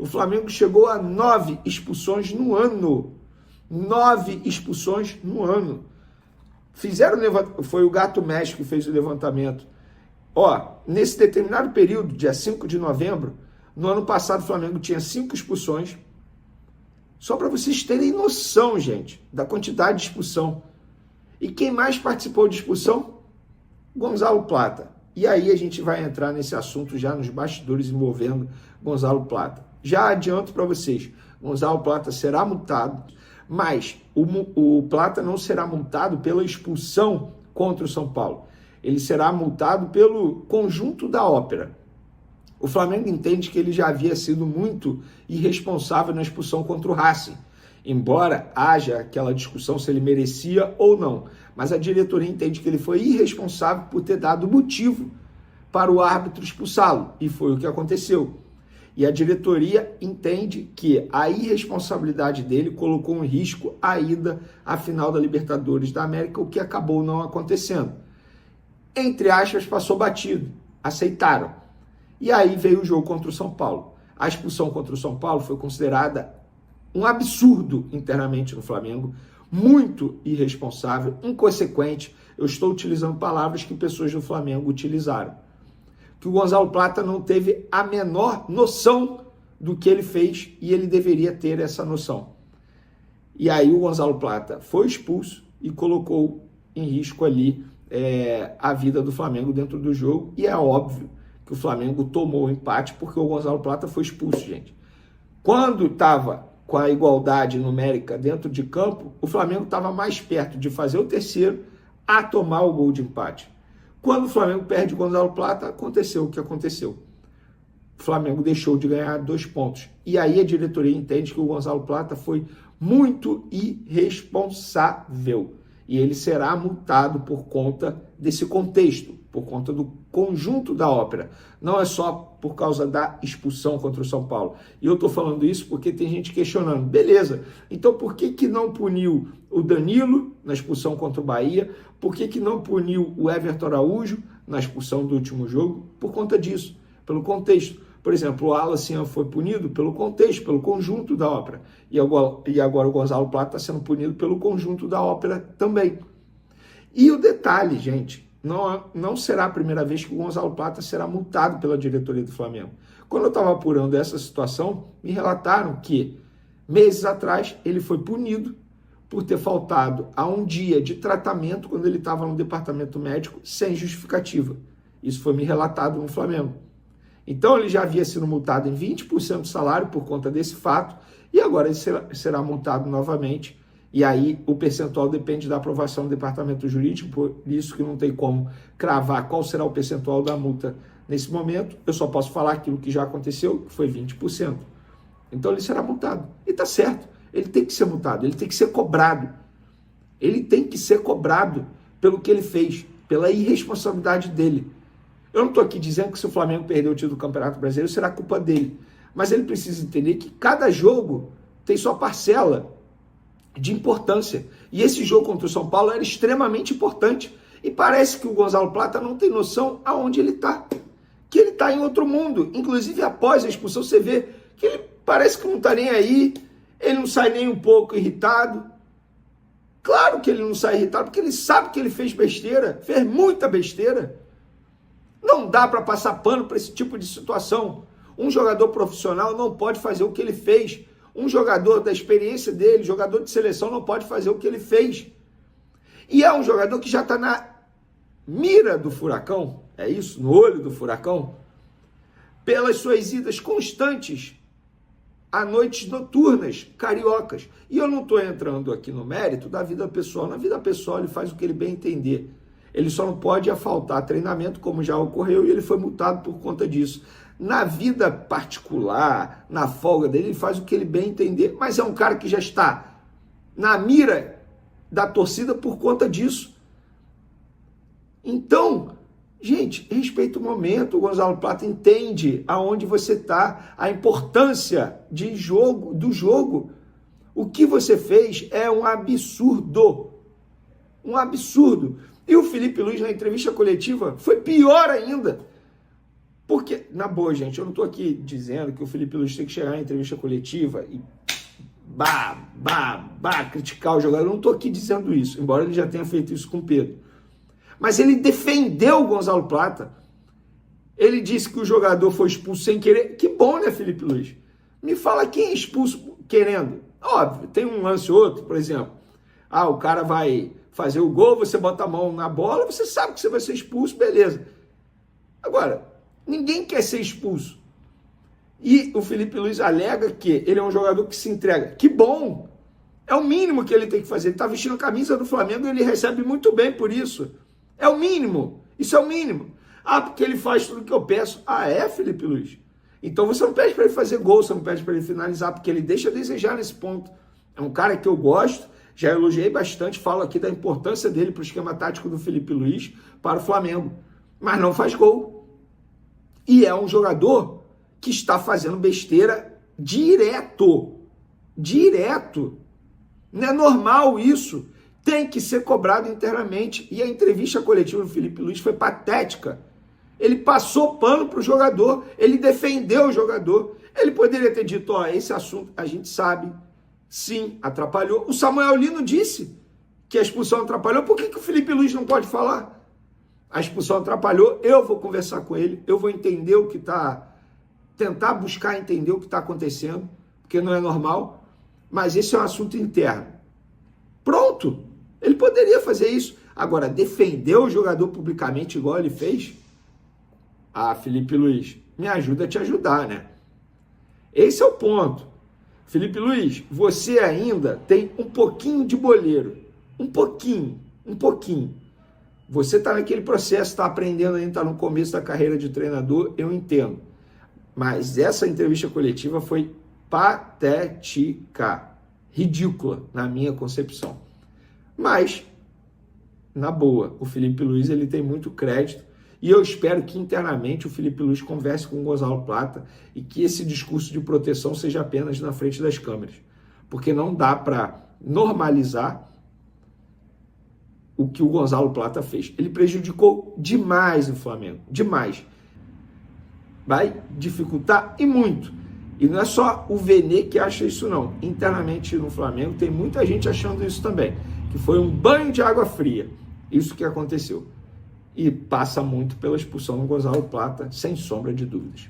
O Flamengo chegou a 9 expulsões no ano. 9 expulsões no ano. Foi o Gato Mestre que fez o levantamento. Nesse determinado período, dia 5 de novembro, no ano passado o Flamengo tinha 5 expulsões. Só para vocês terem noção, gente, da quantidade de expulsão. E quem mais participou de expulsão? Gonzalo Plata. E aí a gente vai entrar nesse assunto já nos bastidores envolvendo Gonzalo Plata. Já adianto para vocês, Gonzalo Plata será multado, mas o Plata não será multado pela expulsão contra o São Paulo. Ele será multado pelo conjunto da ópera. O Flamengo entende que ele já havia sido muito irresponsável na expulsão contra o Racing, embora haja aquela discussão se ele merecia ou não. Mas a diretoria entende que ele foi irresponsável por ter dado motivo para o árbitro expulsá-lo, e foi o que aconteceu. E a diretoria entende que a irresponsabilidade dele colocou em risco a ida à final da Libertadores da América, o que acabou não acontecendo. Entre aspas, passou batido, aceitaram. E aí veio o jogo contra o São Paulo. A expulsão contra o São Paulo foi considerada um absurdo internamente no Flamengo, muito irresponsável, inconsequente. Eu estou utilizando palavras que pessoas do Flamengo utilizaram. Que o Gonzalo Plata não teve a menor noção do que ele fez e ele deveria ter essa noção. E aí o Gonzalo Plata foi expulso e colocou em risco ali a vida do Flamengo dentro do jogo, e é óbvio que o Flamengo tomou o empate porque o Gonzalo Plata foi expulso, gente. Quando estava com a igualdade numérica dentro de campo, o Flamengo estava mais perto de fazer o terceiro a tomar o gol de empate. Quando o Flamengo perde o Gonzalo Plata, aconteceu o que aconteceu. O Flamengo deixou de ganhar 2 pontos. E aí a diretoria entende que o Gonzalo Plata foi muito irresponsável. E ele será multado por conta desse contexto, por conta do conjunto da ópera. Não é só por causa da expulsão contra o São Paulo. E eu estou falando isso porque tem gente questionando. Beleza, então por que não puniu o Danilo na expulsão contra o Bahia? Por que não puniu o Everton Araújo na expulsão do último jogo? Por conta disso, pelo contexto. Por exemplo, o Alan foi punido pelo contexto, pelo conjunto da ópera. E agora o Gonzalo Plata está sendo punido pelo conjunto da ópera também. E o detalhe, gente, não será a primeira vez que o Gonzalo Plata será multado pela diretoria do Flamengo. Quando eu estava apurando essa situação, me relataram que meses atrás ele foi punido por ter faltado a um dia de tratamento quando ele estava no departamento médico sem justificativa. Isso foi me relatado no Flamengo. Então ele já havia sido multado em 20% do salário por conta desse fato, e agora ele será multado novamente. E aí o percentual depende da aprovação do departamento jurídico, por isso que não tem como cravar qual será o percentual da multa nesse momento. Eu só posso falar aquilo que já aconteceu, que foi 20%. Então ele será multado. E está certo, ele tem que ser multado, ele tem que ser cobrado. Ele tem que ser cobrado pelo que ele fez, pela irresponsabilidade dele. Eu não estou aqui dizendo que se o Flamengo perder o título do Campeonato Brasileiro será culpa dele. Mas ele precisa entender que cada jogo tem sua parcela de importância. E esse jogo contra o São Paulo era extremamente importante. E parece que o Gonzalo Plata não tem noção aonde ele está. Que ele está em outro mundo. Inclusive, após a expulsão, você vê que ele parece que não está nem aí. Ele não sai nem um pouco irritado. Claro que ele não sai irritado, porque ele sabe que ele fez besteira. Fez muita besteira. Não dá para passar pano para esse tipo de situação. Um jogador profissional não pode fazer o que ele fez. Um jogador da experiência dele, jogador de seleção, não pode fazer o que ele fez. E é um jogador que já está na mira do furacão, é isso? No olho do furacão, pelas suas idas constantes a noites noturnas cariocas. E eu não estou entrando aqui no mérito da vida pessoal. Na vida pessoal ele faz o que ele bem entender. Ele só não pode faltar treinamento, como já ocorreu, e ele foi multado por conta disso. Na vida particular, na folga dele, ele faz o que ele bem entender, mas é um cara que já está na mira da torcida por conta disso. Então, gente, respeita o momento. O Gonzalo Plata entende aonde você está, a importância do jogo. O que você fez é um absurdo. Um absurdo. E o Felipe Luiz, na entrevista coletiva, foi pior ainda. Porque, na boa, gente, eu não estou aqui dizendo que o Felipe Luiz tem que chegar em entrevista coletiva e criticar o jogador. Eu não estou aqui dizendo isso, embora ele já tenha feito isso com o Pedro. Mas ele defendeu o Gonzalo Plata. Ele disse que o jogador foi expulso sem querer. Que bom, né, Felipe Luiz? Me fala quem é expulso querendo. Óbvio, tem um lance ou outro, por exemplo. O cara vai fazer o gol, você bota a mão na bola, você sabe que você vai ser expulso, beleza. Agora, ninguém quer ser expulso. E o Felipe Luiz alega que ele é um jogador que se entrega. Que bom! É o mínimo que ele tem que fazer. Ele está vestindo a camisa do Flamengo e ele recebe muito bem por isso. É o mínimo. Isso é o mínimo. Porque ele faz tudo que eu peço. É, Felipe Luiz? Então você não pede para ele fazer gol, você não pede para ele finalizar, porque ele deixa a desejar nesse ponto. É um cara que eu gosto, já elogiei bastante, falo aqui da importância dele para o esquema tático do Felipe Luiz para o Flamengo. Mas não faz gol. E é um jogador que está fazendo besteira direto. Direto. Não é normal isso. Tem que ser cobrado internamente. E a entrevista coletiva do Felipe Luiz foi patética. Ele passou pano para o jogador, ele defendeu o jogador. Ele poderia ter dito, esse assunto a gente sabe, sim, atrapalhou. O Samuel Lino disse que a expulsão atrapalhou. Por que o Felipe Luiz não pode falar? A expulsão atrapalhou, eu vou conversar com ele, eu vou entender o que tentar buscar entender o que está acontecendo, porque não é normal, mas esse é um assunto interno. Pronto, ele poderia fazer isso. Agora, defender o jogador publicamente igual ele fez? Felipe Luiz, me ajuda a te ajudar, né? Esse é o ponto. Felipe Luiz, você ainda tem um pouquinho de boleiro. Um pouquinho. Você está naquele processo, está aprendendo ainda, está no começo da carreira de treinador, eu entendo. Mas essa entrevista coletiva foi patética, ridícula, na minha concepção. Mas, na boa, o Felipe Luiz ele tem muito crédito e eu espero que internamente o Felipe Luiz converse com o Gonzalo Plata e que esse discurso de proteção seja apenas na frente das câmeras. Porque não dá para normalizar o que o Gonzalo Plata fez. Ele prejudicou demais o Flamengo, demais. Vai dificultar e muito. E não é só o Vene que acha isso não. Internamente no Flamengo tem muita gente achando isso também. Que foi um banho de água fria. Isso que aconteceu. E passa muito pela expulsão do Gonzalo Plata, sem sombra de dúvidas.